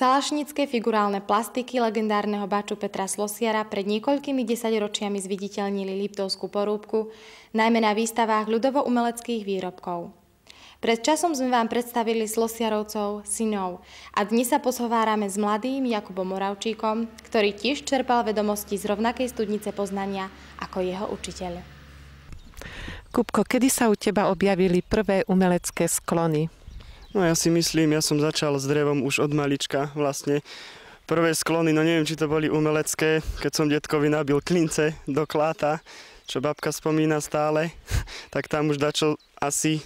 Salašnícke figurálne plastiky legendárneho baču Petra Slosiara pred niekoľkými desaťročiami zviditeľnili Liptovskú porúbku, najmä na výstavách ľudovo-umeleckých výrobkov. Pred časom sme vám predstavili Slosiarovcov synov a dnes sa poshovárame s mladým Jakubom Moravčíkom, ktorý tiež čerpal vedomosti z rovnakej studnice poznania ako jeho učiteľ. Kubko, kedy sa u teba objavili prvé umelecké sklony? No ja si myslím, ja som začal s drevom už od malička vlastne. Prvé sklony, no neviem, či to boli umelecké, keď som detkovi nabil klince do kláta, čo babka spomína stále, tak tam už dačo asi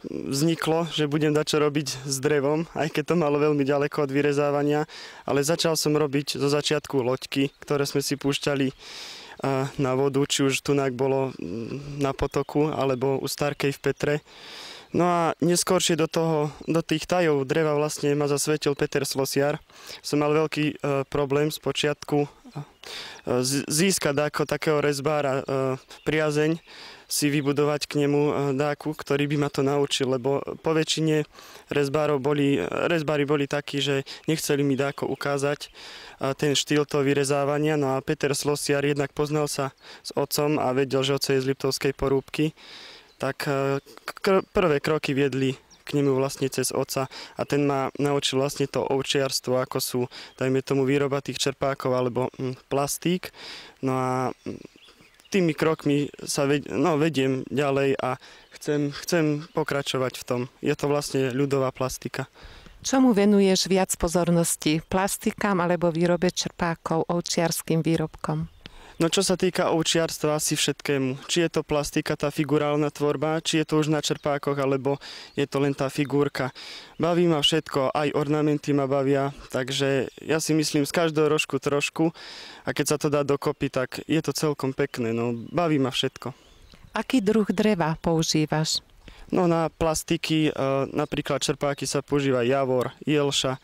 vzniklo, že budem dačo robiť s drevom, aj keď to malo veľmi ďaleko od vyrezávania, ale začal som robiť zo začiatku loďky, ktoré sme si púšťali na vodu, či už tunak bolo na potoku, alebo u Starkej v Petre. No a neskôršie do tých tajov dreva vlastne ma zasvetil Peter Slosiar. Som mal veľký problém z počiatku získať ako takého rezbára priazeň, si vybudovať k nemu dáku, ktorý by ma to naučil, lebo po väčšine rezbári boli takí, že nechceli mi dáko ukázať ten štýl toho vyrezávania. No a Peter Slosiar jednak poznal sa s otcom a vedel, že otco je z Liptovskej porúbky, tak prvé kroky viedli k nemu vlastne cez otca a ten ma naučil vlastne to ovčiarstvo, ako sú, dajme tomu, výroba tých čerpákov alebo plastík. No a tými krokmi sa vediem ďalej a chcem pokračovať v tom. Je to vlastne ľudová plastika. Čomu venuješ viac pozornosti? Plastikám alebo výrobe čerpákov, ovčiarským výrobkom? No čo sa týka ovčiarstva, asi všetkému. Či je to plastika, tá figurálna tvorba, či je to už na čerpákoch, alebo je to len tá figurka. Baví ma všetko, aj ornamenty ma bavia, takže ja si myslím z každého rožku trošku a keď sa to dá dokopy, tak je to celkom pekné, no baví ma všetko. Aký druh dreva používaš? No na plastiky, napríklad čerpáky sa používa javor, jelša.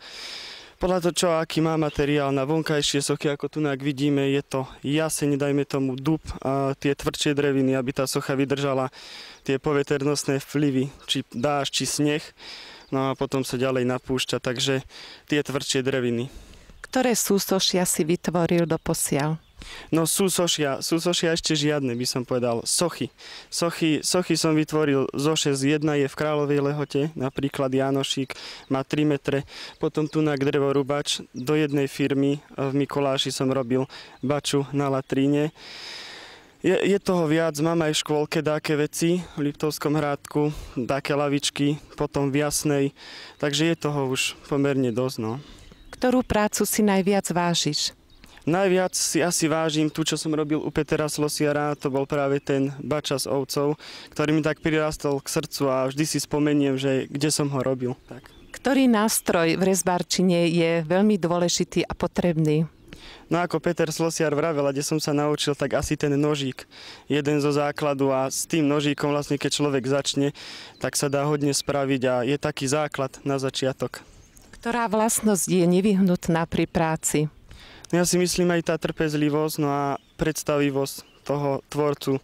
Podľa toho, čo aký má materiál na vonkajšie sochy, ako tu vidíme, je to jaseň, dajme tomu dub a tie tvrdšie dreviny, aby tá socha vydržala tie poveternostné vplyvy, či dážď, či sneh. No a potom sa ďalej napúšťa, takže tie tvrdšie dreviny. Ktoré súsošia si vytvoril doposiaľ? No súsošia ešte žiadne, by som povedal. Sochy som vytvoril zo 6. Jedna je v Kráľovej Lehote, napríklad Janošík, má 3 metre. Potom tunak drevorúbač, do jednej firmy v Mikuláši som robil baču na latríne. Je toho viac, mám aj v škôlke dáke veci, v Liptovskom Hrádku, dáke lavičky, potom v Jasnej, takže je toho už pomerne dosť. No. Ktorú prácu si najviac vážiš? Najviac si asi vážim tú, čo som robil u Petra Slosiara, to bol práve ten bača s ovcov, ktorý mi tak prirastol k srdcu a vždy si spomeniem, že kde som ho robil. Tak. Ktorý nástroj v rezbárčine je veľmi dôležitý a potrebný? No ako Peter Slosiar vravel, a kde som sa naučil, tak asi ten nožík. Jeden zo základu a s tým nožíkom vlastne, keď človek začne, tak sa dá hodne spraviť a je taký základ na začiatok. Ktorá vlastnosť je nevyhnutná pri práci? Ja si myslím aj tá trpezlivosť, no a predstavivosť toho tvorcu,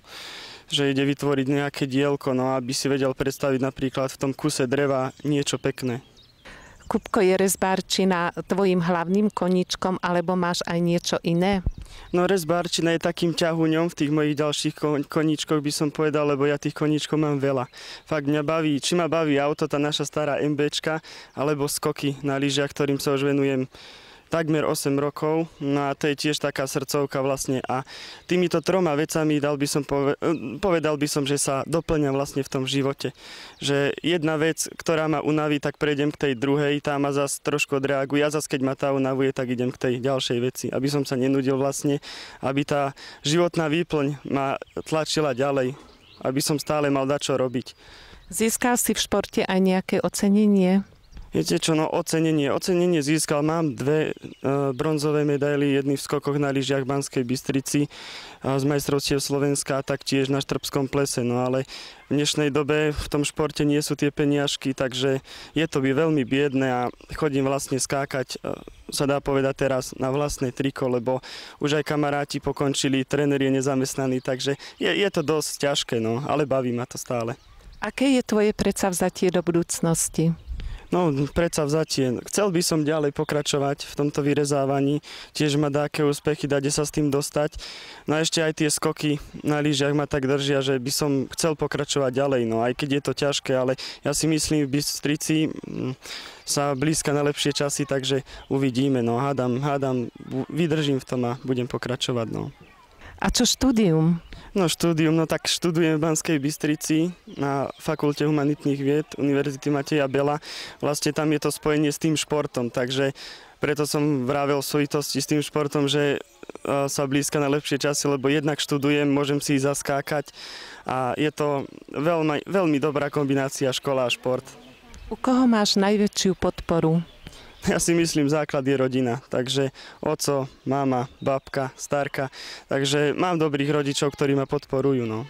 že ide vytvoriť nejaké dielko, no aby si vedel predstaviť napríklad v tom kuse dreva niečo pekné. Kubko, je rezbárčina tvojim hlavným koníčkom, alebo máš aj niečo iné? No rezbárčina je takým ťahuňom v tých mojich ďalších koníčkoch, by som povedal, lebo ja tých koníčkov mám veľa. Fakt mňa baví, či ma baví auto, tá naša stará MBčka, alebo skoky na lyžiach, ktorým sa už venujem takmer 8 rokov, no a to je tiež taká srdcovka vlastne a týmito 3 vecami povedal by som, že sa doplňam vlastne v tom živote. Že jedna vec, ktorá ma unaví, tak prejdem k tej druhej, tá ma zase trošku odreaguje a zase keď ma tá unavuje, tak idem k tej ďalšej veci, aby som sa nenudil vlastne, aby tá životná výplň ma tlačila ďalej, aby som stále mal dačo robiť. Získal si v športe aj nejaké ocenenie? Viete čo, no ocenenie získal. Mám 2 bronzové medaily, jedny v skokoch na lyžiach v Banskej Bystrici z majstrovstiev Slovenska a taktiež na štrbskom plese. No ale v dnešnej dobe v tom športe nie sú tie peniažky, takže je to veľmi biedné a chodím vlastne skákať, sa dá povedať teraz, na vlastné triko, lebo už aj kamaráti pokončili, tréner je nezamestnaný, takže je to dosť ťažké, no, ale baví ma to stále. Aké je tvoje predsavzatie do budúcnosti? No, predsavzatie. Chcel by som ďalej pokračovať v tomto vyrezávaní. Tiež ma dáke úspechy, dáde sa s tým dostať. No a ešte aj tie skoky na lyžiach ma tak držia, že by som chcel pokračovať ďalej. No aj keď je to ťažké, ale ja si myslím, v Bystrici sa blízka na lepšie časy, takže uvidíme. No hádam, vydržím v tom a budem pokračovať. No. A čo štúdium? No štúdium, no tak študujem v Banskej Bystrici na Fakulte humanitných vied Univerzity Mateja Bela. Vlastne tam je to spojenie s tým športom, takže preto som vravel v súvislosti s tým športom, že sa blízka na lepšie časy, lebo jednak študujem, môžem si ich zaskákať a je to veľmi dobrá kombinácia škola a šport. U koho máš najväčšiu podporu? Ja si myslím, základ je rodina, takže oco, mama, babka, starka, takže mám dobrých rodičov, ktorí ma podporujú. No.